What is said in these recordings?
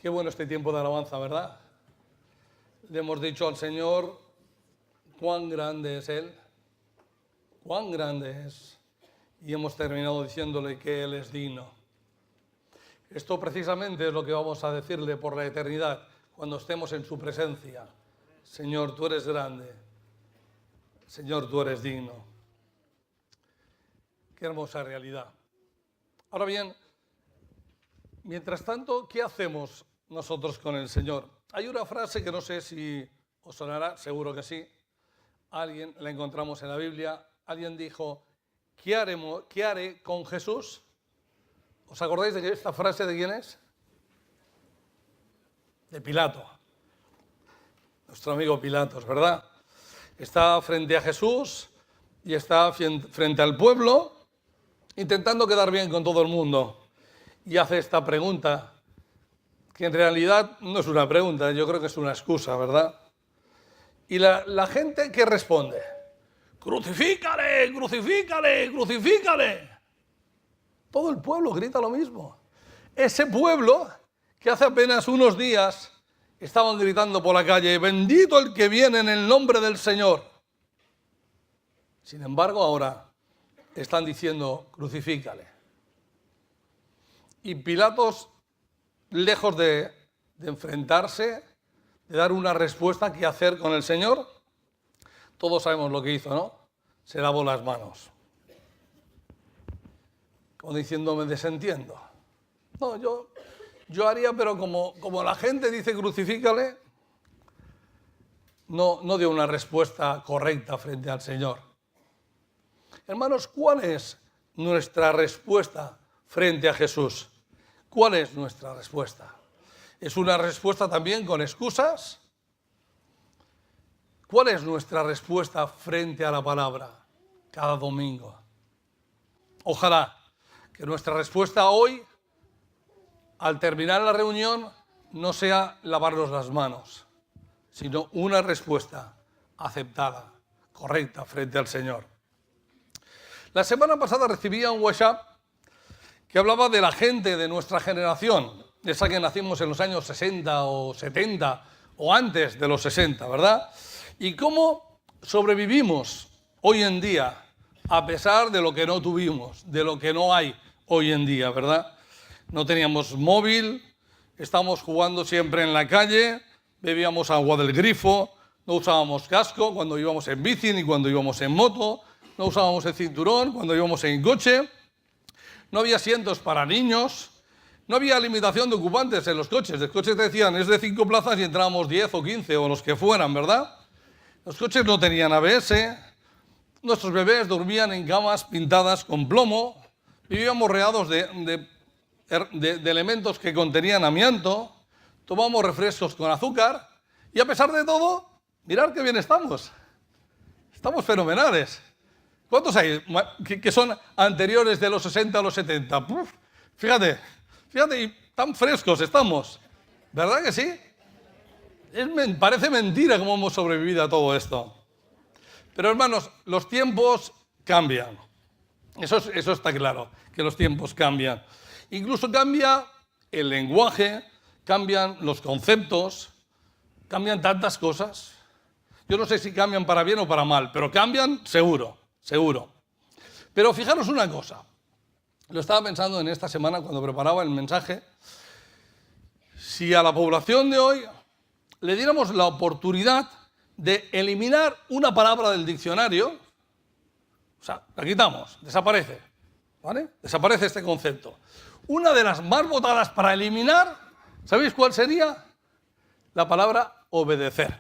Qué bueno este tiempo de alabanza, ¿verdad? Le hemos dicho al Señor cuán grande es Él, cuán grande es. Y hemos terminado diciéndole que Él es digno. Esto precisamente es lo que vamos a decirle por la eternidad, cuando estemos en su presencia. Señor, tú eres grande. Señor, tú eres digno. Qué hermosa realidad. Ahora bien, mientras tanto, ¿qué hacemos nosotros con el Señor? Hay una frase que no sé si os sonará, seguro que sí. Alguien la encontramos en la Biblia. Alguien dijo, ¿qué haré con Jesús? ¿Os acordáis de esta frase de quién es? De Pilato. Nuestro amigo Pilatos, ¿verdad? Está frente a Jesús y está frente al pueblo, intentando quedar bien con todo el mundo. Y hace esta pregunta, que en realidad no es una pregunta, yo creo que es una excusa, ¿verdad? Y la gente, ¿qué responde? ¡Crucifícale, crucifícale, crucifícale! Todo el pueblo grita lo mismo. Ese pueblo que hace apenas unos días estaban gritando por la calle, bendito el que viene en el nombre del Señor. Sin embargo, ahora están diciendo, crucifícale. Y Pilatos, lejos de enfrentarse, de dar una respuesta qué hacer con el Señor, todos sabemos lo que hizo, ¿no? Se lavó las manos. Como diciendo, me desentiendo. No, yo haría, pero como la gente dice crucifícale, no dio una respuesta correcta frente al Señor. Hermanos, ¿cuál es nuestra respuesta frente a Jesús? ¿Cuál es nuestra respuesta? ¿Es una respuesta también con excusas? ¿Cuál es nuestra respuesta frente a la palabra cada domingo? Ojalá que nuestra respuesta hoy, al terminar la reunión, no sea lavarnos las manos, sino una respuesta aceptada, correcta frente al Señor. La semana pasada recibía un WhatsApp que hablaba de la gente de nuestra generación, esa que nacimos en los años 60 o 70 o antes de los 60, ¿verdad? Y cómo sobrevivimos hoy en día a pesar de lo que no tuvimos, de lo que no hay hoy en día, ¿verdad? No teníamos móvil, estábamos jugando siempre en la calle, bebíamos agua del grifo, no usábamos casco cuando íbamos en bici ni cuando íbamos en moto, no usábamos el cinturón cuando íbamos en coche, no había asientos para niños, no había limitación de ocupantes en los coches. Los coches te decían, es de 5 plazas y entrábamos 10 o 15 o los que fueran, ¿verdad? Los coches no tenían ABS, nuestros bebés dormían en camas pintadas con plomo, vivíamos rodeados de elementos que contenían amianto, tomamos refrescos con azúcar y a pesar de todo, mirad qué bien estamos. Estamos fenomenales. ¿Cuántos hay que son anteriores de los 60 a los 70? Puf, fíjate, y tan frescos estamos. ¿Verdad que sí? Parece mentira cómo hemos sobrevivido a todo esto. Pero hermanos, los tiempos cambian. Eso está claro, que los tiempos cambian. Incluso cambia el lenguaje, cambian los conceptos, cambian tantas cosas. Yo no sé si cambian para bien o para mal, pero cambian seguro. Pero fijaros una cosa. Lo estaba pensando en esta semana cuando preparaba el mensaje. Si a la población de hoy le diéramos la oportunidad de eliminar una palabra del diccionario, o sea, la quitamos, desaparece, ¿vale? Desaparece este concepto. Una de las más votadas para eliminar, ¿sabéis cuál sería? La palabra obedecer.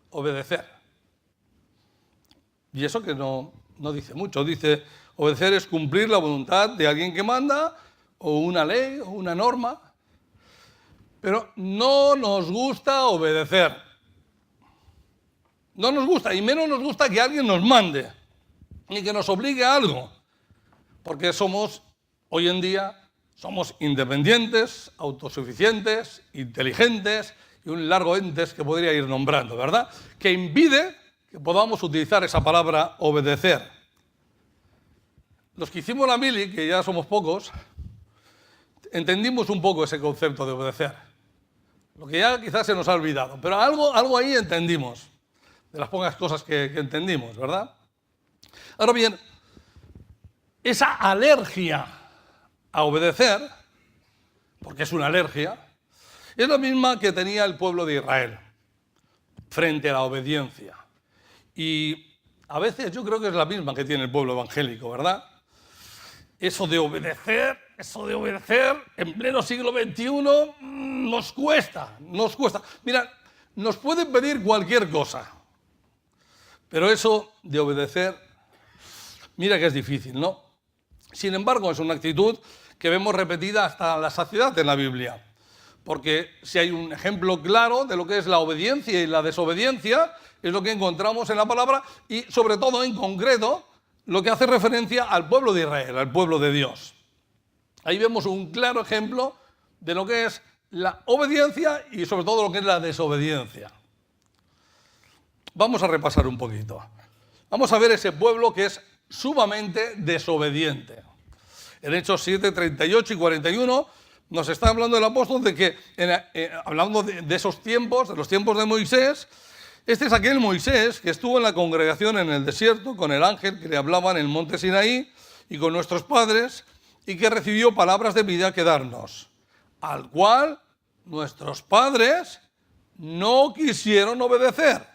Obedecer. Y eso que no dice mucho, dice obedecer es cumplir la voluntad de alguien que manda, o una ley, o una norma. Pero no nos gusta obedecer. No nos gusta, y menos nos gusta que alguien nos mande, ni que nos obligue a algo. Porque hoy en día, somos independientes, autosuficientes, inteligentes, y un largo entes que podría ir nombrando, ¿verdad? Que impide que podamos utilizar esa palabra obedecer. Los que hicimos la mili, que ya somos pocos, entendimos un poco ese concepto de obedecer. Lo que ya quizás se nos ha olvidado, pero algo ahí entendimos, de las pocas cosas que entendimos, ¿verdad? Ahora bien, esa alergia a obedecer, porque es una alergia, es la misma que tenía el pueblo de Israel frente a la obediencia. Y a veces yo creo que es la misma que tiene el pueblo evangélico, ¿verdad? Eso de obedecer, en pleno siglo XXI nos cuesta. Mira, nos pueden pedir cualquier cosa, pero eso de obedecer, mira que es difícil, ¿no? Sin embargo, es una actitud que vemos repetida hasta la saciedad en la Biblia. Porque si hay un ejemplo claro de lo que es la obediencia y la desobediencia, es lo que encontramos en la palabra y sobre todo en concreto lo que hace referencia al pueblo de Israel, al pueblo de Dios. Ahí vemos un claro ejemplo de lo que es la obediencia y sobre todo lo que es la desobediencia. Vamos a repasar un poquito. Vamos a ver ese pueblo que es sumamente desobediente. En Hechos 7, 38 y 41 nos está hablando el apóstol de que, hablando de esos tiempos, de los tiempos de Moisés, este es aquel Moisés que estuvo en la congregación en el desierto con el ángel que le hablaba en el monte Sinaí y con nuestros padres y que recibió palabras de vida que darnos, al cual nuestros padres no quisieron obedecer,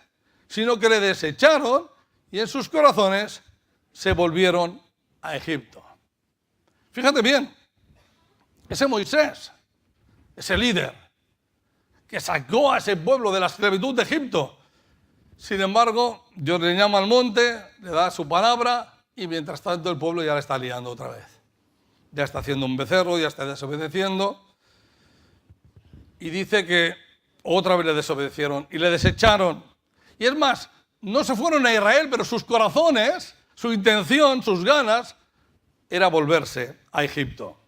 sino que le desecharon y en sus corazones se volvieron a Egipto. Fíjate bien, ese Moisés, ese líder que sacó a ese pueblo de la esclavitud de Egipto, sin embargo, Dios le llama al monte, le da su palabra y mientras tanto el pueblo ya le está liando otra vez. Ya está haciendo un becerro, ya está desobedeciendo y dice que otra vez le desobedecieron y le desecharon. Y es más, no se fueron a Israel, pero sus corazones, su intención, sus ganas, era volverse a Egipto.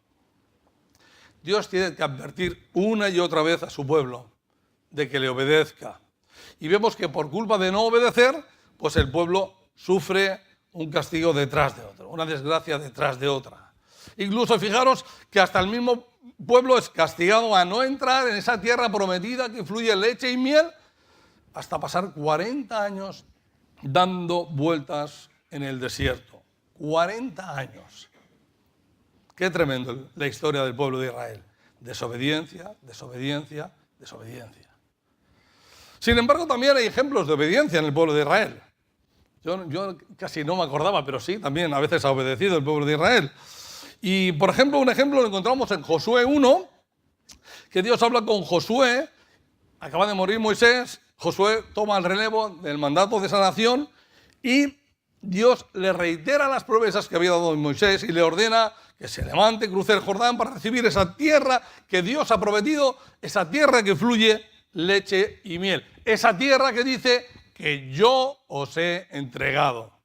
Dios tiene que advertir una y otra vez a su pueblo de que le obedezca. Y vemos que por culpa de no obedecer, pues el pueblo sufre un castigo detrás de otro, una desgracia detrás de otra. Incluso fijaros que hasta el mismo pueblo es castigado a no entrar en esa tierra prometida que fluye leche y miel, hasta pasar 40 años dando vueltas en el desierto. 40 años. Qué tremendo la historia del pueblo de Israel. Desobediencia, desobediencia, desobediencia. Sin embargo, también hay ejemplos de obediencia en el pueblo de Israel. Yo casi no me acordaba, pero sí, también a veces ha obedecido el pueblo de Israel. Y, por ejemplo, un ejemplo lo encontramos en Josué 1, que Dios habla con Josué, acaba de morir Moisés, Josué toma el relevo del mandato de esa nación y Dios le reitera las promesas que había dado Moisés y le ordena que se levante, cruce el Jordán para recibir esa tierra que Dios ha prometido, esa tierra que fluye leche y miel. Esa tierra que dice que yo os he entregado.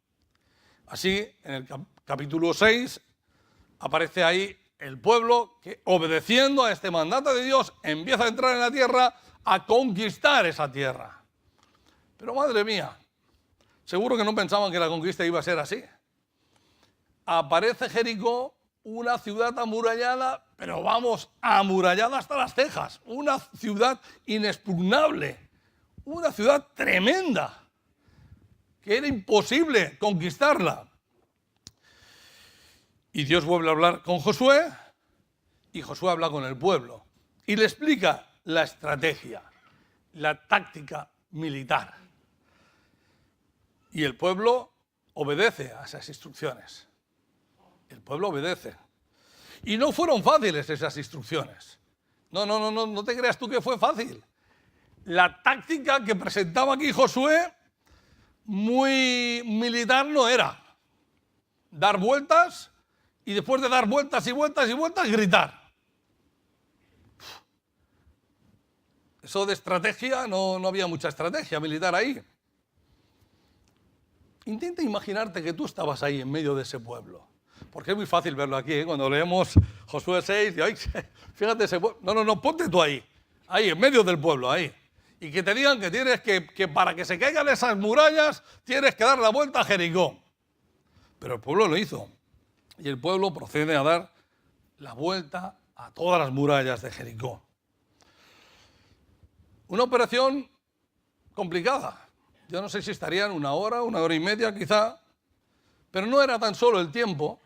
Así, en el capítulo 6, aparece ahí el pueblo que, obedeciendo a este mandato de Dios, empieza a entrar en la tierra, a conquistar esa tierra. Pero madre mía, seguro que no pensaban que la conquista iba a ser así. Aparece Jericó, una ciudad amurallada, pero vamos, amurallada hasta las cejas. Una ciudad inexpugnable, una ciudad tremenda, que era imposible conquistarla. Y Dios vuelve a hablar con Josué, y Josué habla con el pueblo, y le explica la estrategia, la táctica militar. Y el pueblo obedece a esas instrucciones. El pueblo obedece. Y no fueron fáciles esas instrucciones. No te creas tú que fue fácil. La táctica que presentaba aquí Josué, muy militar no era. Dar vueltas y después de dar vueltas y vueltas y vueltas, gritar. Eso de estrategia, no había mucha estrategia militar ahí. Intenta imaginarte que tú estabas ahí en medio de ese pueblo. Porque es muy fácil verlo aquí, ¿eh? Cuando leemos Josué 6, y, ay, fíjate ese pueblo. No, ponte tú ahí, en medio del pueblo, ahí. Y que te digan que tienes que para que se caigan esas murallas, tienes que dar la vuelta a Jericó. Pero el pueblo lo hizo. Y el pueblo procede a dar la vuelta a todas las murallas de Jericó. Una operación complicada. Yo no sé si estarían una hora y media quizá, pero no era tan solo el tiempo,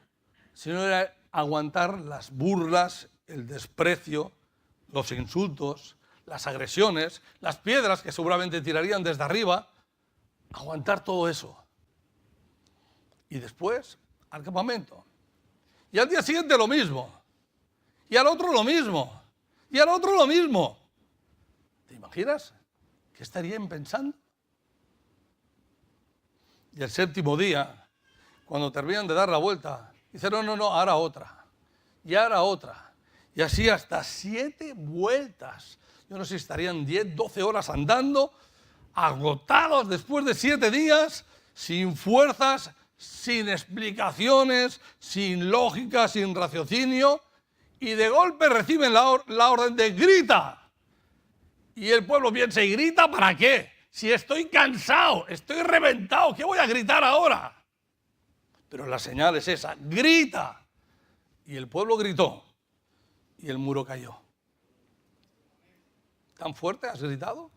sino era aguantar las burlas, el desprecio, los insultos, las agresiones, las piedras que seguramente tirarían desde arriba, aguantar todo eso. Y después al campamento. Y al día siguiente lo mismo. Y al otro lo mismo. Y al otro lo mismo. ¿Te imaginas qué estarían pensando? Y el séptimo día, cuando terminan de dar la vuelta, dicen, no, ahora otra. Y ahora otra. Y así hasta 7 vueltas. Yo no sé si estarían 10, 12 horas andando, agotados después de 7 días, sin fuerzas, sin explicaciones, sin lógica, sin raciocinio, y de golpe reciben la orden de grita. Y el pueblo piensa, ¿y grita para qué? Si estoy cansado, estoy reventado, ¿qué voy a gritar ahora? Pero la señal es esa, grita. Y el pueblo gritó y el muro cayó. ¿Tan fuerte has gritado?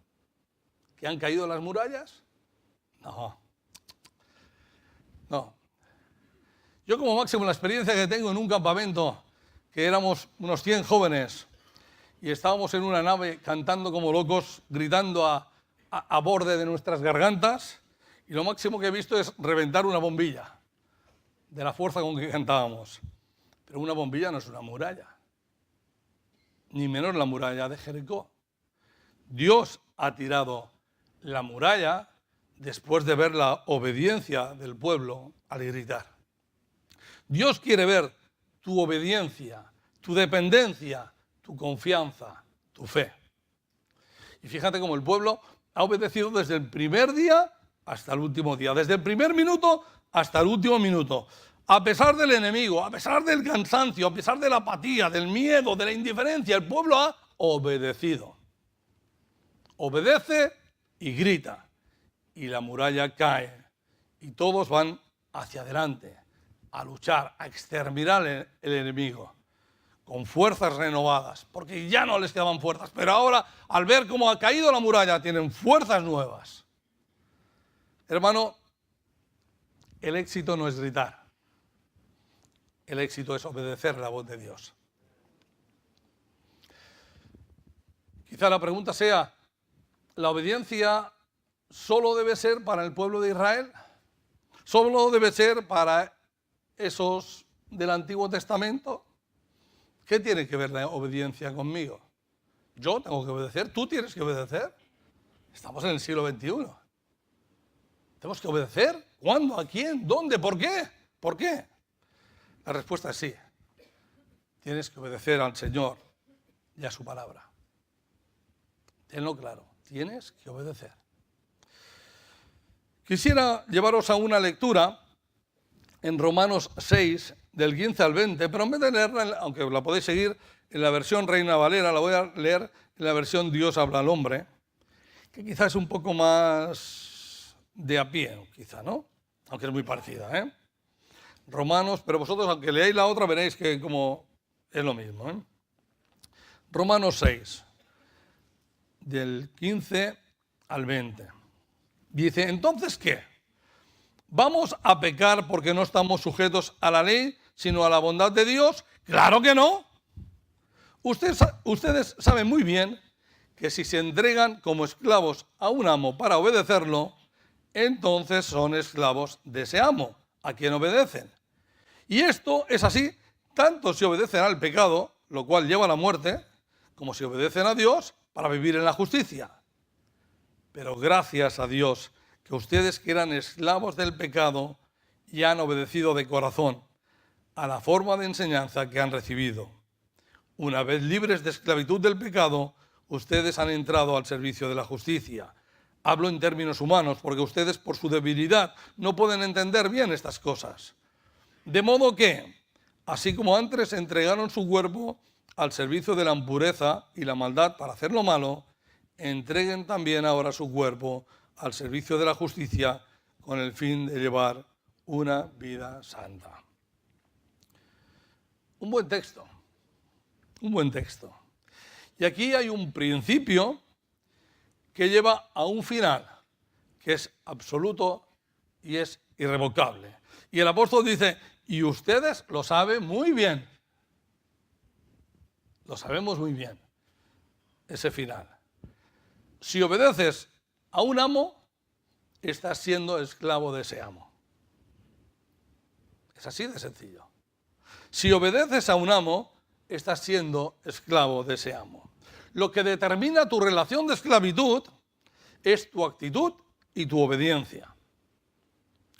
¿Que han caído las murallas? No. Yo como máximo la experiencia que tengo en un campamento, que éramos unos 100 jóvenes y estábamos en una nave cantando como locos, gritando a borde de nuestras gargantas, y lo máximo que he visto es reventar una bombilla de la fuerza con que cantábamos. Pero una bombilla no es una muralla, ni menos la muralla de Jericó. Dios ha tirado la muralla después de ver la obediencia del pueblo al gritar. Dios quiere ver tu obediencia, tu dependencia, tu confianza, tu fe. Y fíjate cómo el pueblo ha obedecido desde el primer día hasta el último día, desde el primer minuto hasta el último minuto. A pesar del enemigo, a pesar del cansancio, a pesar de la apatía, del miedo, de la indiferencia, el pueblo ha obedecido. Obedece y grita. Y la muralla cae. Y todos van hacia adelante, a luchar, a exterminar el enemigo, con fuerzas renovadas, porque ya no les quedaban fuerzas, pero ahora, al ver cómo ha caído la muralla, tienen fuerzas nuevas. Hermano, el éxito no es gritar, el éxito es obedecer la voz de Dios. Quizá la pregunta sea, ¿la obediencia solo debe ser para el pueblo de Israel? ¿Solo debe ser para esos del Antiguo Testamento? ¿Qué tiene que ver la obediencia conmigo? Yo tengo que obedecer, tú tienes que obedecer. Estamos en el siglo XXI. ¿Tenemos que obedecer? ¿Cuándo? ¿A quién? ¿Dónde? ¿Por qué? ¿Por qué? La respuesta es sí. Tienes que obedecer al Señor y a su palabra. Tenlo claro, tienes que obedecer. Quisiera llevaros a una lectura en Romanos 6, del 15 al 20, pero en vez de leerla, aunque la podéis seguir en la versión Reina Valera, la voy a leer en la versión Dios habla al hombre, que quizás es un poco más de a pie, quizá, ¿no? Aunque es muy parecida, ¿eh? Romanos, pero vosotros, aunque leáis la otra, veréis que como es lo mismo, ¿eh? Romanos 6, del 15 al 20. Dice, ¿entonces qué? ¿Vamos a pecar porque no estamos sujetos a la ley, sino a la bondad de Dios? ¡Claro que no! Ustedes saben muy bien que si se entregan como esclavos a un amo para obedecerlo, entonces son esclavos de ese amo, a quien obedecen. Y esto es así, tanto si obedecen al pecado, lo cual lleva a la muerte, como si obedecen a Dios para vivir en la justicia. Pero gracias a Dios, que ustedes que eran esclavos del pecado y han obedecido de corazón a la forma de enseñanza que han recibido. Una vez libres de esclavitud del pecado, ustedes han entrado al servicio de la justicia. Hablo en términos humanos porque ustedes por su debilidad no pueden entender bien estas cosas. De modo que, así como antes entregaron su cuerpo al servicio de la impureza y la maldad para hacer lo malo, entreguen también ahora su cuerpo al servicio de la justicia con el fin de llevar una vida santa. Un buen texto. Un buen texto. Y aquí hay un principio que lleva a un final, que es absoluto y es irrevocable. Y el apóstol dice, y ustedes lo saben muy bien. Lo sabemos muy bien, ese final. Si obedeces a un amo, estás siendo esclavo de ese amo. Es así de sencillo. Si obedeces a un amo, estás siendo esclavo de ese amo. Lo que determina tu relación de esclavitud es tu actitud y tu obediencia.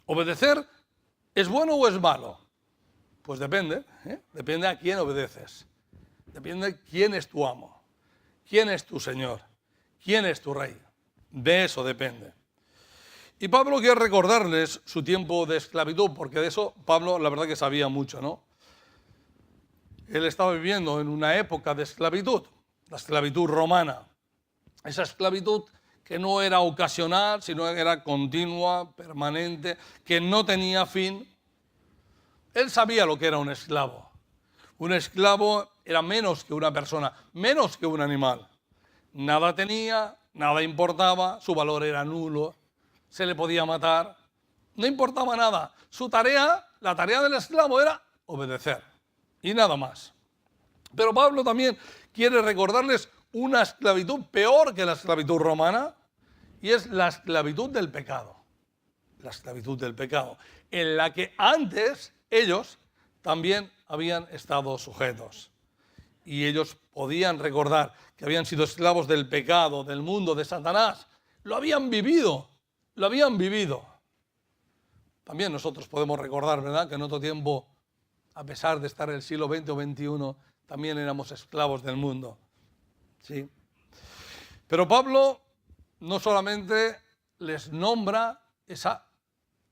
¿Obedecer es bueno o es malo? Pues depende, depende a quién obedeces. Depende de quién es tu amo, quién es tu Señor, quién es tu Rey. De eso depende. Y Pablo quiere recordarles su tiempo de esclavitud, porque de eso Pablo la verdad que sabía mucho, ¿no? Él estaba viviendo en una época de esclavitud, la esclavitud romana. Esa esclavitud que no era ocasional, sino que era continua, permanente, que no tenía fin. Él sabía lo que era un esclavo. Un esclavo era menos que una persona, menos que un animal. Nada tenía, nada importaba, su valor era nulo, se le podía matar, no importaba nada. Su tarea, la tarea del esclavo era obedecer y nada más. Pero Pablo también quiere recordarles una esclavitud peor que la esclavitud romana, y es la esclavitud del pecado. La esclavitud del pecado, en la que antes ellos también habían estado sujetos. Y ellos podían recordar que habían sido esclavos del pecado, del mundo, de Satanás. Lo habían vivido, lo habían vivido. También nosotros podemos recordar, ¿verdad?, que en otro tiempo, a pesar de estar en el siglo XX o XXI, también éramos esclavos del mundo. ¿Sí? Pero Pablo no solamente les nombra esa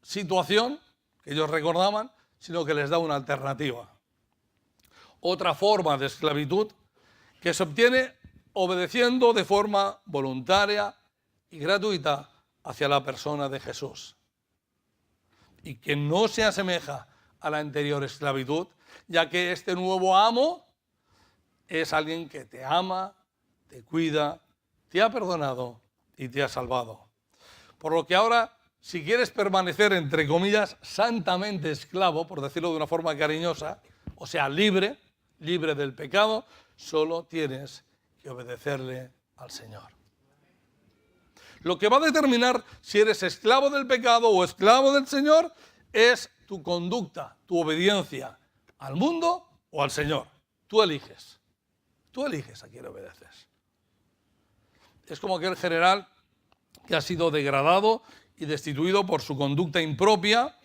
situación que ellos recordaban, sino que les da una alternativa. Otra forma de esclavitud que se obtiene obedeciendo de forma voluntaria y gratuita hacia la persona de Jesús. Y que no se asemeja a la anterior esclavitud, ya que este nuevo amo es alguien que te ama, te cuida, te ha perdonado y te ha salvado. Por lo que ahora, si quieres permanecer, entre comillas, santamente esclavo, por decirlo de una forma cariñosa, o sea, libre del pecado, solo tienes que obedecerle al Señor. Lo que va a determinar si eres esclavo del pecado o esclavo del Señor es tu conducta, tu obediencia al mundo o al Señor. Tú eliges a quién obedeces. Es como aquel general que ha sido degradado y destituido por su conducta impropia.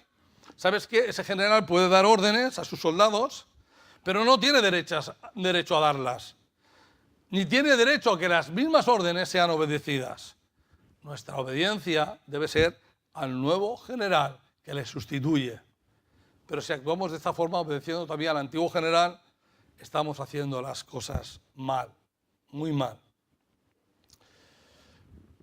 ¿Sabes qué? Ese general puede dar órdenes a sus soldados, pero no tiene derecho a darlas, ni tiene derecho a que las mismas órdenes sean obedecidas. Nuestra obediencia debe ser al nuevo general que le sustituye. Pero si actuamos de esta forma, obedeciendo todavía al antiguo general, estamos haciendo las cosas mal, muy mal.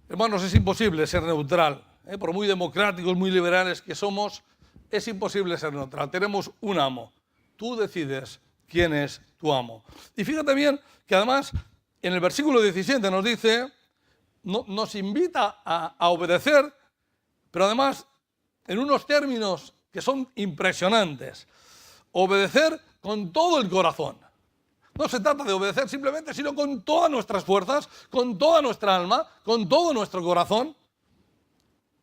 Hermanos, es imposible ser neutral. Por muy democráticos, muy liberales que somos, es imposible ser neutral. Tenemos un amo. Tú decides quién es tu amo. Y fíjate bien que además en el versículo 17 nos dice, nos invita a obedecer, pero además en unos términos que son impresionantes. Obedecer con todo el corazón. No se trata de obedecer simplemente, sino con todas nuestras fuerzas, con toda nuestra alma, con todo nuestro corazón.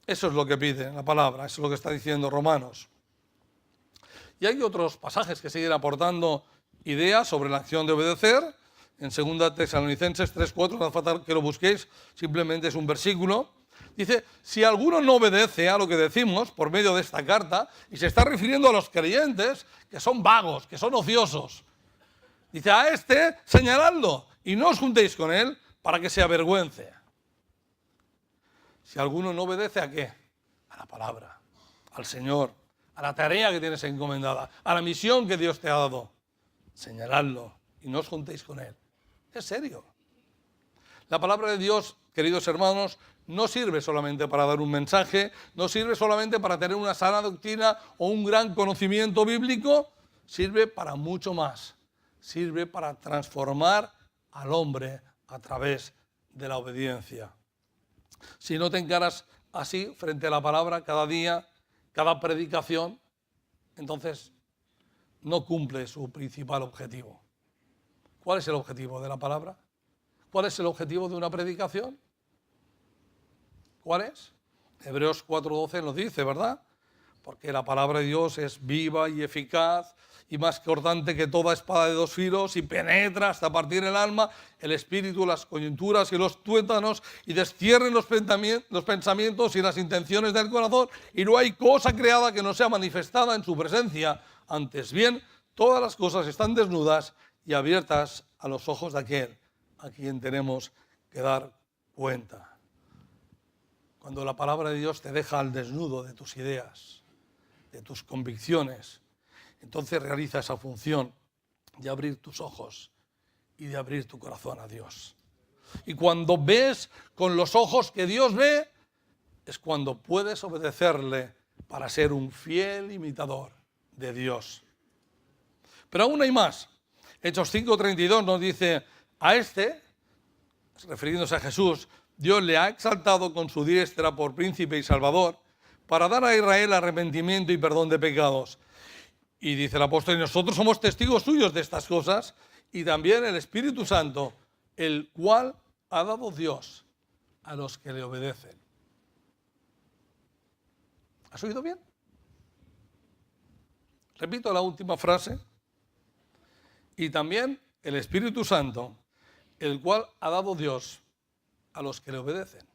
Eso es lo que pide la palabra, eso es lo que está diciendo Romanos. Y hay otros pasajes que siguen aportando ideas sobre la acción de obedecer. En 2 Tesalonicenses 3:4, no hace falta que lo busquéis, simplemente es un versículo. Dice, si alguno no obedece a lo que decimos por medio de esta carta, y se está refiriendo a los creyentes que son vagos, que son ociosos. Dice, a este señaladlo y no os juntéis con él para que se avergüence. Si alguno no obedece, ¿a qué? A la palabra, al Señor, a la tarea que tienes encomendada, a la misión que Dios te ha dado. Señaladlo y no os juntéis con él. Es serio. La palabra de Dios, queridos hermanos, no sirve solamente para dar un mensaje, no sirve solamente para tener una sana doctrina o un gran conocimiento bíblico, sirve para mucho más. sirve para transformar al hombre a través de la obediencia. Si no te encaras así frente a la palabra cada día, cada predicación, entonces no cumple su principal objetivo. ¿Cuál es el objetivo de la palabra? ¿Cuál es el objetivo de una predicación? ¿Cuál es? Hebreos 4:12 nos dice, ¿verdad? Porque la palabra de Dios es viva y eficaz y más cortante que toda espada de dos filos y penetra hasta partir el alma, el espíritu, las coyunturas y los tuétanos y descierren los pensamientos y las intenciones del corazón y no hay cosa creada que no sea manifestada en su presencia. Antes bien, todas las cosas están desnudas y abiertas a los ojos de aquel a quien tenemos que dar cuenta. Cuando la palabra de Dios te deja al desnudo de tus ideas, de tus convicciones, entonces realiza esa función de abrir tus ojos y de abrir tu corazón a Dios. Y cuando ves con los ojos que Dios ve, es cuando puedes obedecerle para ser un fiel imitador de Dios. Pero aún hay más. Hechos 5:32 nos dice, a este, refiriéndose a Jesús, Dios le ha exaltado con su diestra por príncipe y salvador para dar a Israel arrepentimiento y perdón de pecados. Y dice el apóstol, y nosotros somos testigos suyos de estas cosas, y también el Espíritu Santo, el cual ha dado Dios a los que le obedecen. ¿Has oído bien? Repito la última frase. Y también el Espíritu Santo, el cual ha dado Dios a los que le obedecen.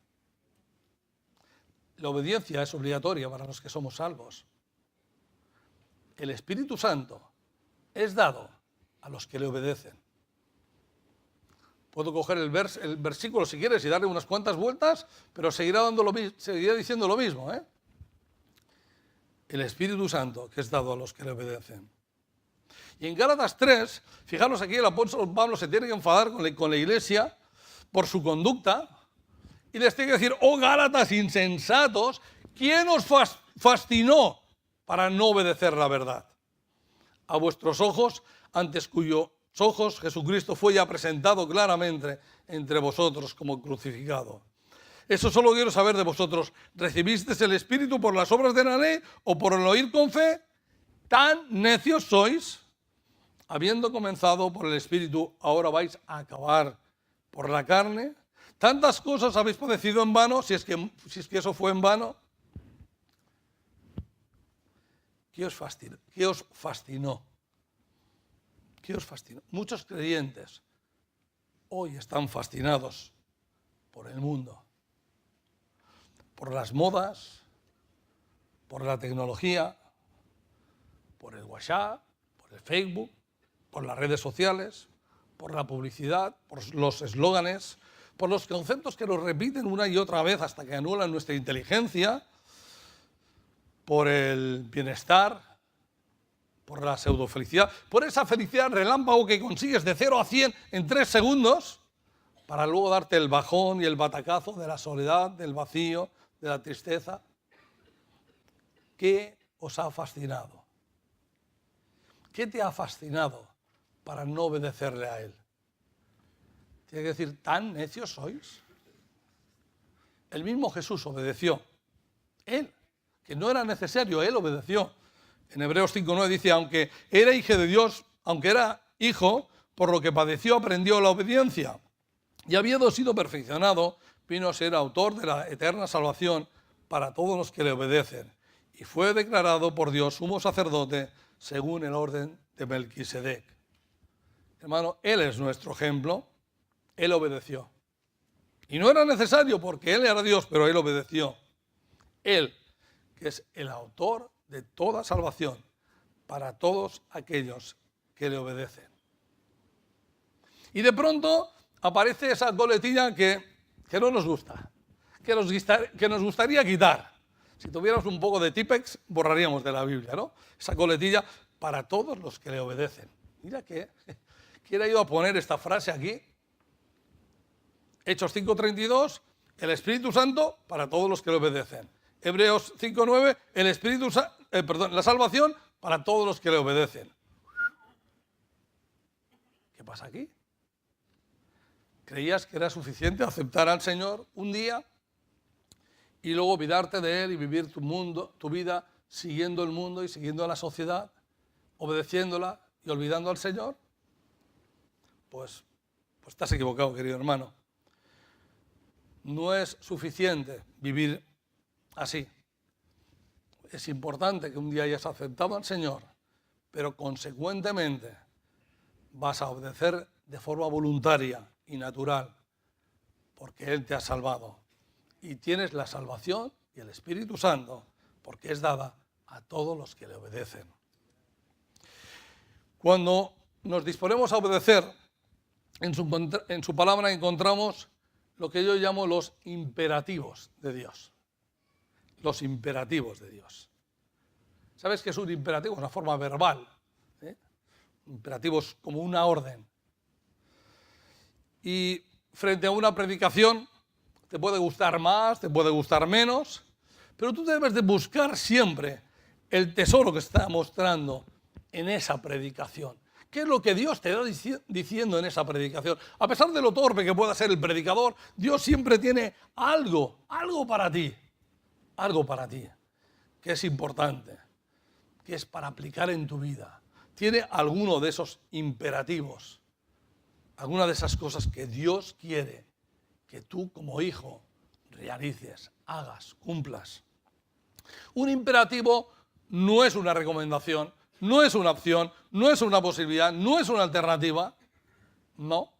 La obediencia es obligatoria para los que somos salvos. El Espíritu Santo es dado a los que le obedecen. Puedo coger el versículo si quieres y darle unas cuantas vueltas, pero seguirá diciendo lo mismo, ¿eh? El Espíritu Santo que es dado a los que le obedecen. Y en Gálatas 3, fijaros aquí, el apóstol Pablo se tiene que enfadar con la iglesia por su conducta y les tiene que decir, oh Gálatas insensatos, ¿quién os fascinó para no obedecer la verdad? A vuestros ojos, antes cuyos ojos Jesucristo fue ya presentado claramente entre vosotros como crucificado. Eso solo quiero saber de vosotros, ¿recibisteis el Espíritu por las obras de la ley o por el oír con fe? ¿Tan necios sois? Habiendo comenzado por el Espíritu, ahora vais a acabar por la carne. ¿Tantas cosas habéis padecido en vano, si es que eso fue en vano? ¿Qué os fascinó? ¿Qué os fascinó? ¿Qué os fascinó? Muchos creyentes hoy están fascinados por el mundo, por las modas, por la tecnología, por el WhatsApp, por el Facebook, por las redes sociales, por la publicidad, por los eslóganes, por los conceptos que nos repiten una y otra vez hasta que anulan nuestra inteligencia, por el bienestar, por la pseudofelicidad, por esa felicidad relámpago que consigues de 0 a 100 en 3 segundos, para luego darte el bajón y el batacazo de la soledad, del vacío, de la tristeza. ¿Qué os ha fascinado? ¿Qué te ha fascinado para no obedecerle a Él? Tiene que decir, ¿tan necios sois? El mismo Jesús obedeció. Él, que no era necesario, Él obedeció. En Hebreos 5:9 dice, aunque era hijo de Dios, aunque era hijo, por lo que padeció aprendió la obediencia. Y habiendo sido perfeccionado, vino a ser autor de la eterna salvación para todos los que le obedecen. Y fue declarado por Dios sumo sacerdote según el orden de Melquisedec. Hermano, Él es nuestro ejemplo. Él obedeció. Y no era necesario porque Él era Dios, pero Él obedeció. Él, que es el autor de toda salvación para todos aquellos que le obedecen. Y de pronto aparece esa coletilla que no nos gusta, que nos gustaría quitar. Si tuviéramos un poco de típex, borraríamos de la Biblia, ¿no? Esa coletilla para todos los que le obedecen. Mira ¿quién ha ido a poner esta frase aquí? Hechos 5:32, el Espíritu Santo para todos los que le obedecen. Hebreos 5:9, la salvación para todos los que le obedecen. pasa aquí? ¿Creías que era suficiente aceptar al Señor un día y luego olvidarte de Él y vivir tu vida siguiendo el mundo y siguiendo a la sociedad, obedeciéndola y olvidando al Señor? Pues estás equivocado, querido hermano. No es suficiente vivir así. Es importante que un día hayas aceptado al Señor, pero consecuentemente vas a obedecer de forma voluntaria y natural, porque Él te ha salvado. Y tienes la salvación y el Espíritu Santo, porque es dada a todos los que le obedecen. Cuando nos disponemos a obedecer, en su palabra encontramos lo que yo llamo los imperativos de Dios. Los imperativos de Dios. ¿Sabes qué es un imperativo? Es una forma verbal. Imperativos como una orden. Y frente a una predicación, te puede gustar más, te puede gustar menos, pero tú debes de buscar siempre el tesoro que está mostrando en esa predicación. ¿Qué es lo que Dios te está diciendo en esa predicación? A pesar de lo torpe que pueda ser el predicador, Dios siempre tiene algo para ti, que es importante, que es para aplicar en tu vida. Tiene alguno de esos imperativos, alguna de esas cosas que Dios quiere que tú como hijo realices, hagas, cumplas. Un imperativo no es una recomendación, no es una opción, no es una posibilidad, no es una alternativa. No.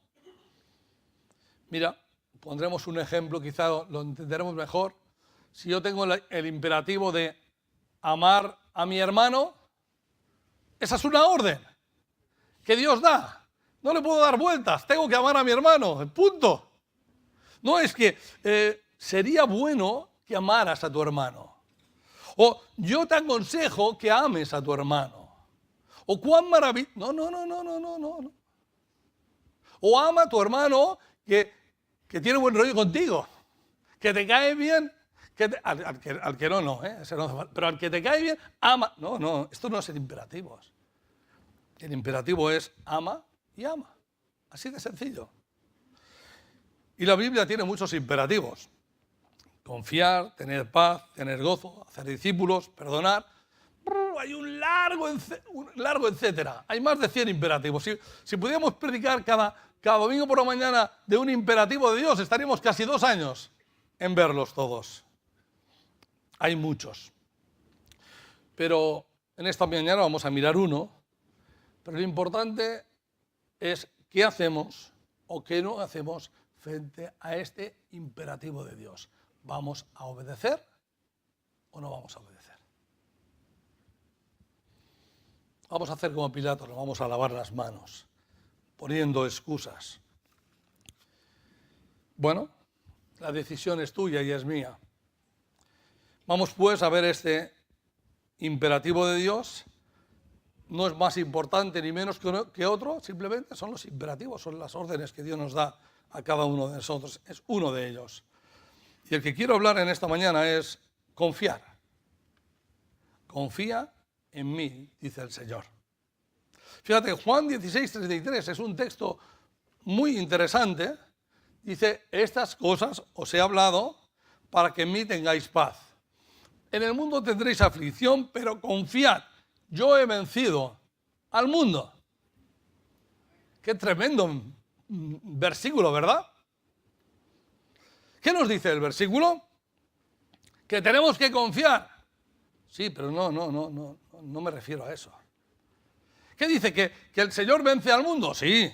Mira, pondremos un ejemplo, quizá lo entenderemos mejor. Si yo tengo el imperativo de amar a mi hermano, esa es una orden que Dios da. No le puedo dar vueltas, tengo que amar a mi hermano, punto. No es que sería bueno que amaras a tu hermano. O yo te aconsejo que ames a tu hermano. O cuán maravilloso. No. O ama a tu hermano que tiene buen rollo contigo, que te cae bien. Al que no, ese no, pero al que te cae bien, ama. No, esto no es el imperativo. El imperativo es ama y ama. Así de sencillo. Y la Biblia tiene muchos imperativos. Confiar, tener paz, tener gozo, hacer discípulos, perdonar. Hay un largo etcétera. Hay más de 100 imperativos. Si pudiéramos predicar cada domingo por la mañana de un imperativo de Dios, estaríamos casi 2 años en verlos todos. Hay muchos. Pero en esta mañana vamos a mirar uno. Pero lo importante es qué hacemos o qué no hacemos frente a este imperativo de Dios. ¿Vamos a obedecer o no vamos a obedecer? Vamos a hacer como Pilato, nos vamos a lavar las manos, poniendo excusas. Bueno, la decisión es tuya y es mía. Vamos pues a ver este imperativo de Dios. No es más importante ni menos que otro, simplemente son los imperativos, son las órdenes que Dios nos da a cada uno de nosotros. Es uno de ellos. Y el que quiero hablar en esta mañana es confiar. Confía en mí, dice el Señor. Fíjate, Juan 16:33 es un texto muy interesante. Dice, estas cosas os he hablado para que en mí tengáis paz. En el mundo tendréis aflicción, pero confiad, yo he vencido al mundo. Qué tremendo versículo, ¿verdad? ¿Qué nos dice el versículo? Que tenemos que confiar. Sí, pero no me refiero a eso. ¿Qué dice? ¿Que el Señor vence al mundo? Sí.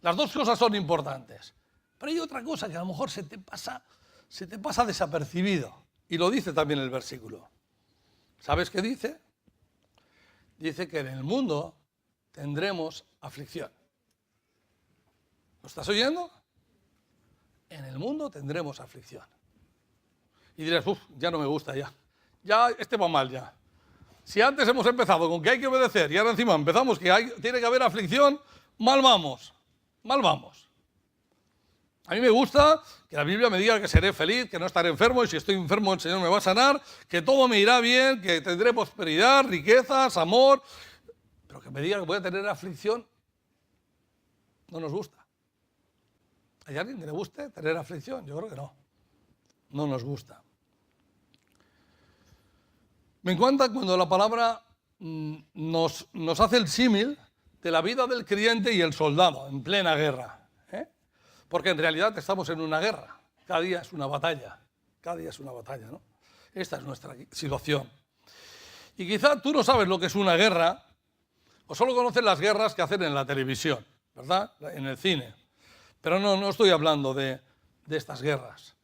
Las dos cosas son importantes. Pero hay otra cosa que a lo mejor se te pasa desapercibido. Y lo dice también el versículo. ¿Sabes qué dice? Dice que en el mundo tendremos aflicción. ¿Lo estás oyendo? En el mundo tendremos aflicción. Y dirás, ya no me gusta ya. Ya este va mal ya. Si antes hemos empezado con que hay que obedecer y ahora encima empezamos que tiene que haber aflicción, mal vamos. A mí me gusta que la Biblia me diga que seré feliz, que no estaré enfermo y si estoy enfermo el Señor me va a sanar, que todo me irá bien, que tendré prosperidad, riquezas, amor, pero que me diga que voy a tener aflicción, No nos gusta. ¿Hay alguien que le guste tener aflicción? Yo creo que no. No nos gusta. Me encanta cuando la palabra nos hace el símil de la vida del creyente y el soldado en plena guerra. Porque en realidad estamos en una guerra. Cada día es una batalla. Cada día es una batalla, ¿no? Esta es nuestra situación. Y quizá tú no sabes lo que es una guerra, o solo conoces las guerras que hacen en la televisión, ¿verdad? En el cine. Pero no estoy hablando de estas guerras.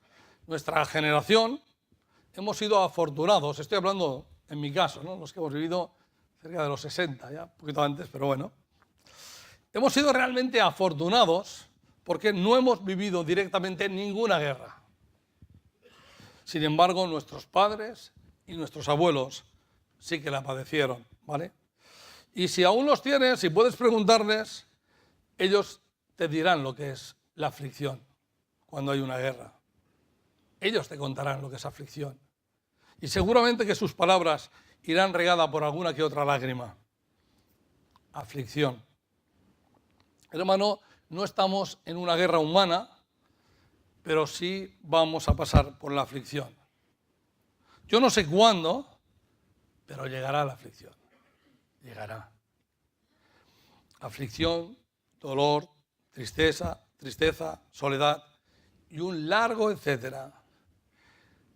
Nuestra generación hemos sido afortunados, estoy hablando en mi caso, ¿no? Los que hemos vivido cerca de los 60, ya un poquito antes, pero bueno. Hemos sido realmente afortunados porque no hemos vivido directamente ninguna guerra. Sin embargo, nuestros padres y nuestros abuelos sí que la padecieron, ¿vale? Y si aún los tienes, si puedes preguntarles, ellos te dirán lo que es la aflicción cuando hay una guerra. Ellos te contarán lo que es aflicción. Y seguramente que sus palabras irán regadas por alguna que otra lágrima. Aflicción. Hermano, no estamos en una guerra humana, pero sí vamos a pasar por la aflicción. Yo no sé cuándo, pero llegará la aflicción. Llegará. Aflicción, dolor, tristeza, soledad y un largo etcétera.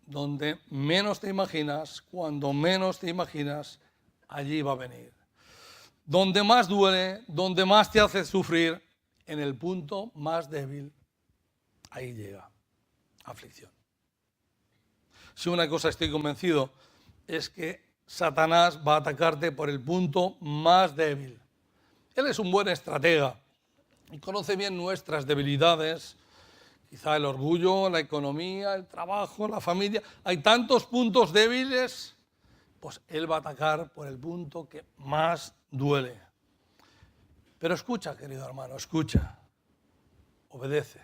Donde menos te imaginas, cuando menos te imaginas, allí va a venir. Donde más duele, donde más te hace sufrir, en el punto más débil, ahí llega aflicción. Si una cosa estoy convencido es que Satanás va a atacarte por el punto más débil. Él es un buen estratega y conoce bien nuestras debilidades, quizá el orgullo, la economía, el trabajo, la familia. Hay tantos puntos débiles, pues él va a atacar por el punto que más duele. Pero escucha, querido hermano, escucha. Obedece.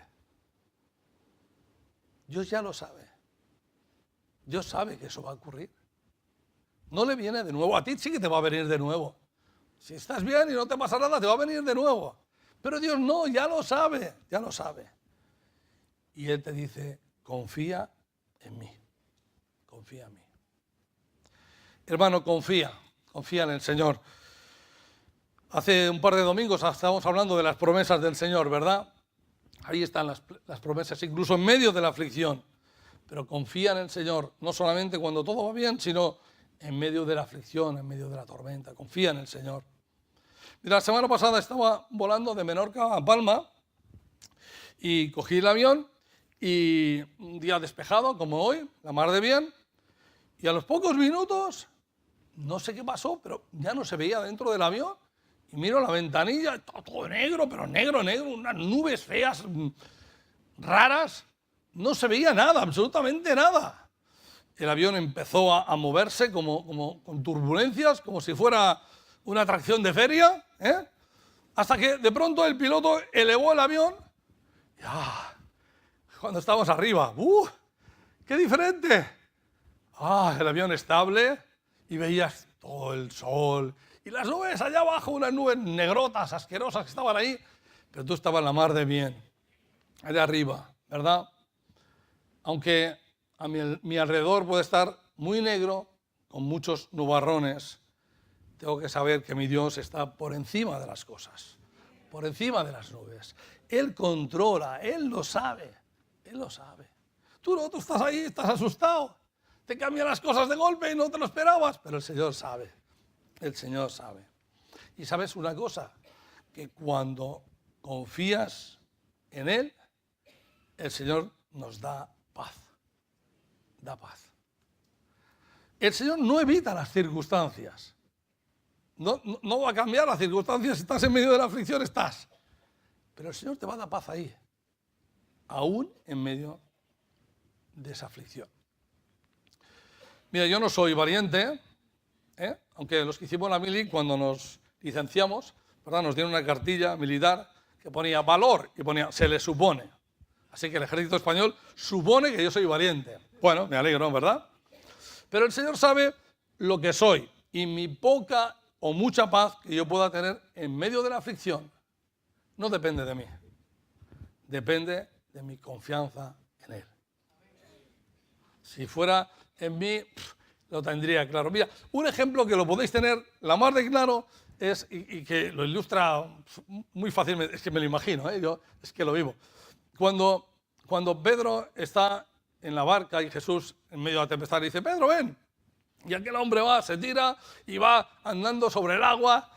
Dios ya lo sabe. Dios sabe que eso va a ocurrir. No le viene de nuevo. A ti sí que te va a venir de nuevo. Si estás bien y no te pasa nada, te va a venir de nuevo. Pero Dios no, ya lo sabe, ya lo sabe. Y Él te dice, confía en mí, confía en mí. Hermano, confía en el Señor. Hace un par de domingos estábamos hablando de las promesas del Señor, ¿verdad? Ahí están las promesas, incluso en medio de la aflicción. Pero confía en el Señor, no solamente cuando todo va bien, sino en medio de la aflicción, en medio de la tormenta. Confía en el Señor. Mira, la semana pasada estaba volando de Menorca a Palma y cogí el avión y un día despejado, como hoy, la mar de bien, y a los pocos minutos, no sé qué pasó, pero ya no se veía dentro del avión, y miro la ventanilla, está todo negro, pero negro, unas nubes feas, raras, no se veía nada, absolutamente nada. El avión empezó a moverse como con turbulencias, como si fuera una atracción de feria, hasta que de pronto el piloto elevó el avión, cuando estábamos arriba, ¡qué diferente! El avión estable y veías todo el sol y las nubes allá abajo, unas nubes negrotas, asquerosas que estaban ahí, pero tú estabas en la mar de bien, allá arriba, ¿verdad? Aunque a mi alrededor puede estar muy negro, con muchos nubarrones, tengo que saber que mi Dios está por encima de las cosas, por encima de las nubes. Él controla, Él lo sabe, Él lo sabe. Tú no, tú estás ahí, estás asustado, te cambian las cosas de golpe y no te lo esperabas, pero el Señor sabe, el Señor sabe. Y sabes una cosa, que cuando confías en Él, el Señor nos da paz, da paz. El Señor no evita las circunstancias. No va a cambiar las circunstancias, si estás en medio de la aflicción, estás. Pero el Señor te va a dar paz ahí, aún en medio de esa aflicción. Mira, yo no soy valiente, aunque los que hicimos la mili, cuando nos licenciamos, ¿verdad? Nos dieron una cartilla militar que ponía valor y ponía se le supone. Así que el ejército español supone que yo soy valiente. Bueno, me alegro, ¿verdad? Pero el Señor sabe lo que soy y mi poca o mucha paz que yo pueda tener en medio de la aflicción no depende de mí, depende de mi confianza en Él. Si fuera en mí, lo tendría claro. Mira, un ejemplo que lo podéis tener la más de claro es, y que lo ilustra muy fácilmente, es que me lo imagino, yo es que lo vivo. Cuando Pedro está en la barca y Jesús en medio de la tempestad le dice, Pedro, ven. Y aquel hombre va, se tira y va andando sobre el agua,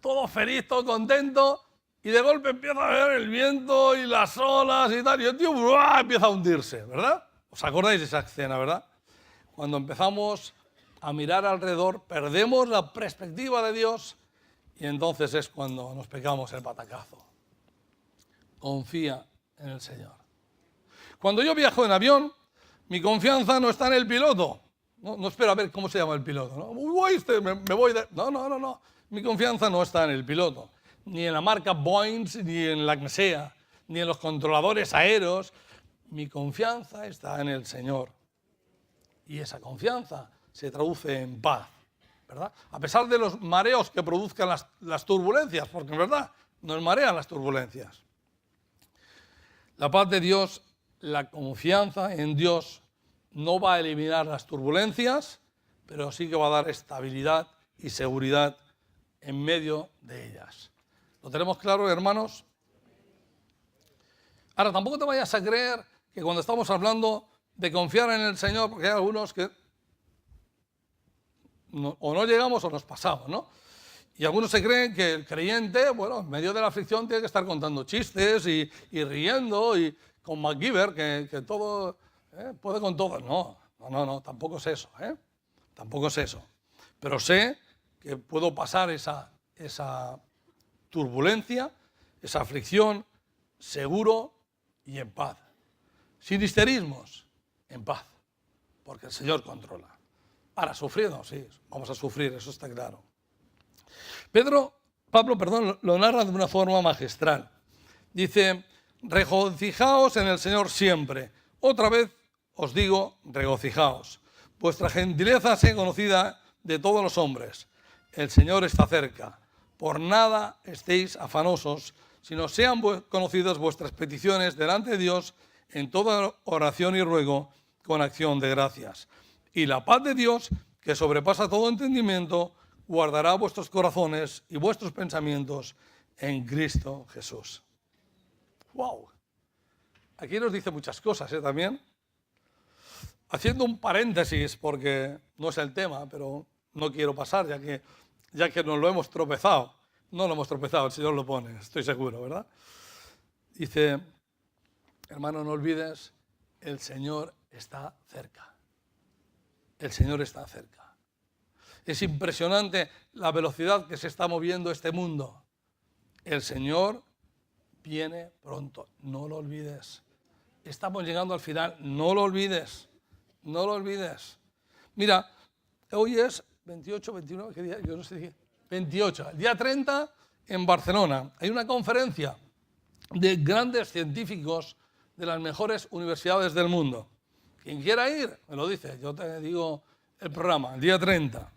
todo feliz, todo contento, y de golpe empieza a ver el viento y las olas y tal, y el tío ¡buah! Empieza a hundirse, ¿verdad? ¿Os acordáis de esa escena, verdad? Cuando empezamos a mirar alrededor, perdemos la perspectiva de Dios y entonces es cuando nos pegamos el batacazo. Confía en el Señor. Cuando yo viajo en avión, mi confianza no está en el piloto. No espero a ver cómo se llama el piloto. ¿No? Me voy de... No. Mi confianza no está en el piloto. Ni en la marca Boeing, ni en la que sea, ni en los controladores aéreos. Mi confianza está en el Señor. Y esa confianza se traduce en paz, ¿verdad? A pesar de los mareos que produzcan las turbulencias, porque en verdad nos marean las turbulencias. La paz de Dios, la confianza en Dios no va a eliminar las turbulencias, pero sí que va a dar estabilidad y seguridad en medio de ellas. ¿Lo tenemos claro, hermanos? Ahora, tampoco te vayas a creer que cuando estamos hablando de confiar en el Señor, porque hay algunos que o no llegamos o nos pasamos, ¿no? Y algunos se creen que el creyente, bueno, en medio de la aflicción tiene que estar contando chistes y riendo y con MacGyver, que todo puede con todo. No, tampoco es eso, tampoco es eso. Pero sé que puedo pasar esa turbulencia, esa aflicción, seguro y en paz. Sin histerismos, en paz, porque el Señor controla. Ahora, sufriendo, sí, vamos a sufrir, eso está claro. Pablo, lo narra de una forma magistral. Dice, regocijaos en el Señor siempre. Otra vez os digo, regocijaos. Vuestra gentileza sea conocida de todos los hombres. El Señor está cerca. Por nada estéis afanosos, sino sean conocidas vuestras peticiones delante de Dios en toda oración y ruego con acción de gracias. Y la paz de Dios, que sobrepasa todo entendimiento, guardará vuestros corazones y vuestros pensamientos en Cristo Jesús. ¡Wow! Aquí nos dice muchas cosas, también. Haciendo un paréntesis, porque no es el tema, pero no quiero pasar, ya que nos lo hemos tropezado. No lo hemos tropezado, el Señor lo pone, estoy seguro, ¿verdad? Dice, hermano, no olvides, el Señor está cerca. El Señor está cerca. Es impresionante la velocidad que se está moviendo este mundo. El Señor viene pronto, no lo olvides. Estamos llegando al final, no lo olvides. No lo olvides. Mira, hoy es 28, 29, ¿qué día? Yo no sé, 28. El día 30 en Barcelona hay una conferencia de grandes científicos de las mejores universidades del mundo. Quien quiera ir, me lo dice, yo te digo el programa, el día 30.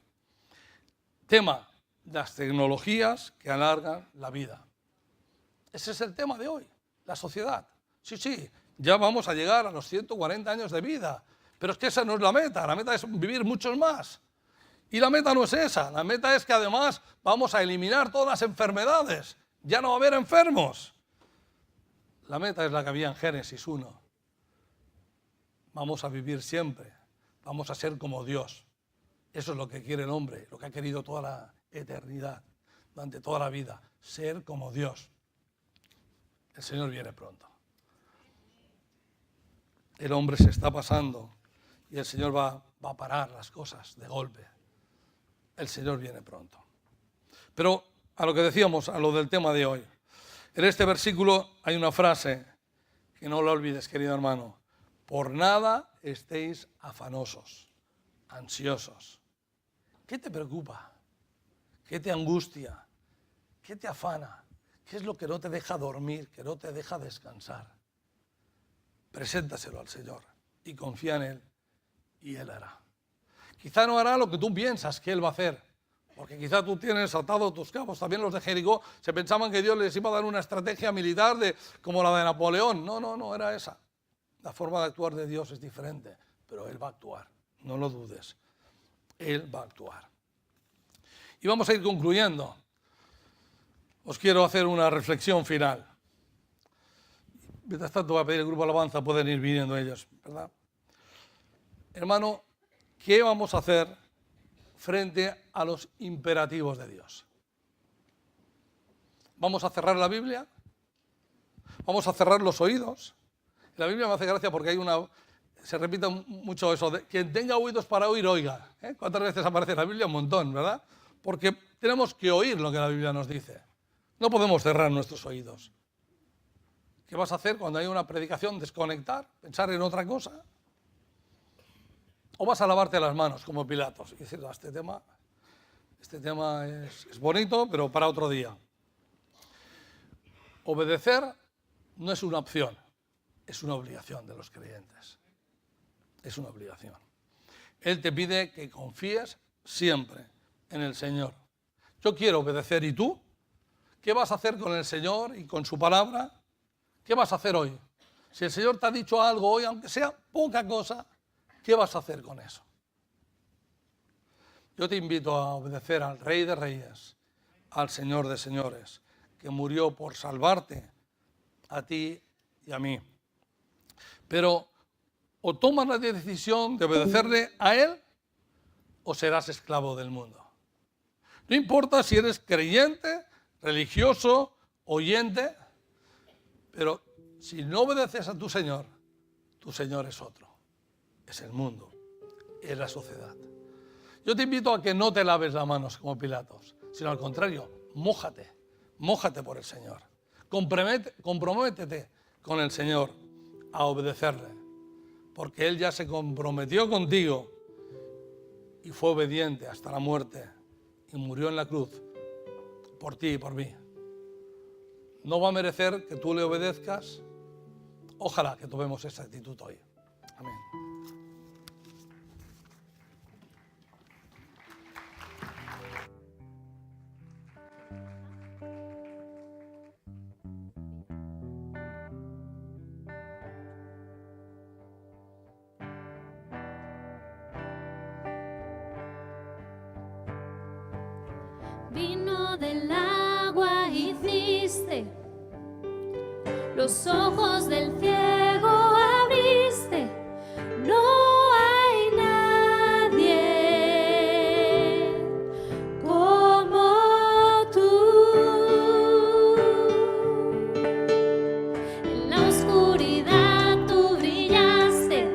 Tema, las tecnologías que alargan la vida. Ese es el tema de hoy, la sociedad. Sí, ya vamos a llegar a los 140 años de vida, pero es que esa no es la meta es vivir muchos más. Y la meta no es esa, la meta es que además vamos a eliminar todas las enfermedades, ya no va a haber enfermos. La meta es la que había en Génesis 1. Vamos a vivir siempre, vamos a ser como Dios. Eso es lo que quiere el hombre, lo que ha querido toda la eternidad, durante toda la vida, ser como Dios. El Señor viene pronto. El hombre se está pasando y el Señor va a parar las cosas de golpe. El Señor viene pronto. Pero a lo que decíamos, a lo del tema de hoy. En este versículo hay una frase que no la olvides, querido hermano. Por nada estéis afanosos, ansiosos. ¿Qué te preocupa? ¿Qué te angustia? ¿Qué te afana? ¿Qué es lo que no te deja dormir, que no te deja descansar? Preséntaselo al Señor y confía en Él y Él hará. Quizá no hará lo que tú piensas que Él va a hacer Porque quizá tú tienes atados tus cabos. También los de Jericó se pensaban que Dios les iba a dar una estrategia militar como la de Napoleón. No era esa. La forma de actuar de Dios es diferente, pero Él va a actuar. No lo dudes. Él va a actuar. Y vamos a ir concluyendo. Os quiero hacer una reflexión final. Mientras tanto voy a pedir al grupo de alabanza, pueden ir viniendo ellos, ¿verdad? Hermano, ¿qué vamos a hacer frente a los imperativos de Dios? ¿Vamos a cerrar la Biblia? ¿Vamos a cerrar los oídos? La Biblia me hace gracia porque se repite mucho eso, de quien tenga oídos para oír, oiga. ¿Cuántas veces aparece en la Biblia? Un montón, ¿verdad? Porque tenemos que oír lo que la Biblia nos dice. No podemos cerrar nuestros oídos. ¿Qué vas a hacer cuando hay una predicación? ¿Desconectar? ¿Pensar en otra cosa? ¿O vas a lavarte las manos como Pilatos y decir, este tema es bonito, pero para otro día? Obedecer no es una opción, es una obligación de los creyentes. Es una obligación. Él te pide que confíes siempre en el Señor. Yo quiero obedecer, ¿y tú? ¿Qué vas a hacer con el Señor y con su palabra? ¿Qué vas a hacer hoy? Si el Señor te ha dicho algo hoy, aunque sea poca cosa, ¿qué vas a hacer con eso? Yo te invito a obedecer al Rey de Reyes, al Señor de Señores, que murió por salvarte a ti y a mí. Pero o tomas la decisión de obedecerle a Él o serás esclavo del mundo. No importa si eres creyente, religioso, oyente, pero si no obedeces a tu Señor es otro. Es el mundo, es la sociedad. Yo te invito a que no te laves las manos como Pilatos, sino al contrario, mójate por el Señor. Comprométete con el Señor a obedecerle, porque Él ya se comprometió contigo y fue obediente hasta la muerte y murió en la cruz por ti y por mí. No va a merecer que tú le obedezcas. Ojalá que tomemos esa actitud hoy. Amén. Vino del agua hiciste, los ojos del ciego abriste, no hay nadie como tú. En la oscuridad tú brillaste,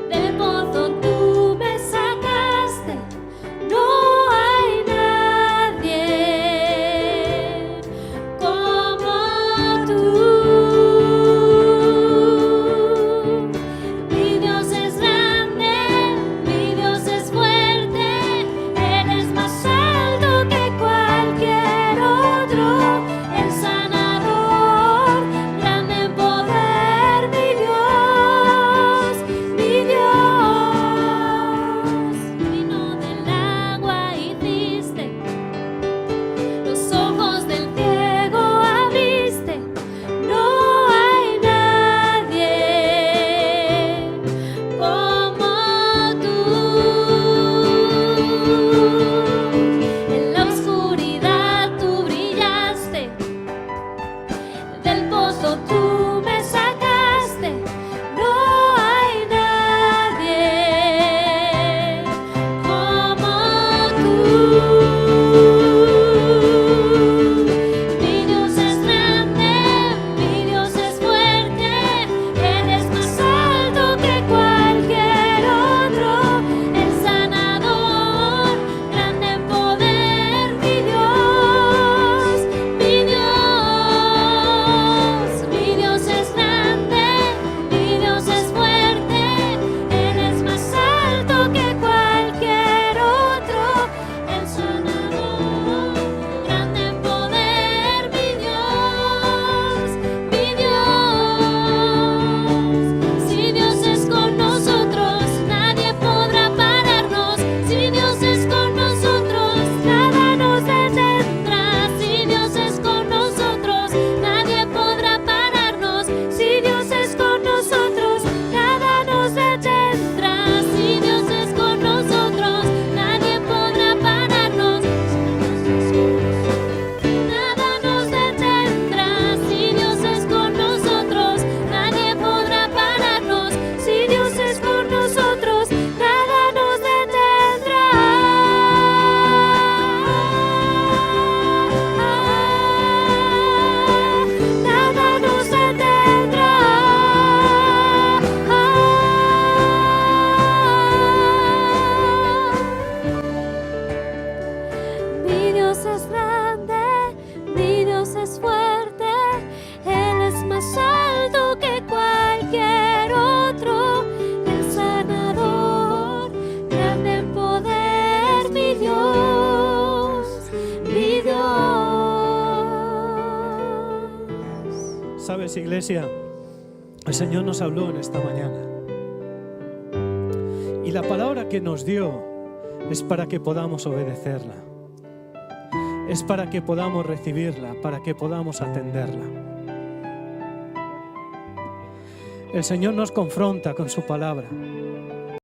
del pozo tú me sacaste, no hay nadie como tú. Mi Dios es grande, mi Dios es fuerte, Él es más alto que cualquier otro, el sanador, grande en poder, mi Dios, mi Dios. Vino del agua hiciste, los ojos del ciego abriste, no hay nadie como tú. En la oscuridad tú brillaste, del pozo tú me sacaste, no hay nadie como tú. Mi Dios es grande, mi Dios es fuerte, Él es más alto que cualquier otro, el sanador, grande en poder, mi Dios, mi Dios es Sabes, iglesia, el Señor nos habló en esta mañana. Y la palabra que nos dio es para que podamos obedecerla. Es para que podamos recibirla, para que podamos atenderla. El Señor nos confronta con su palabra.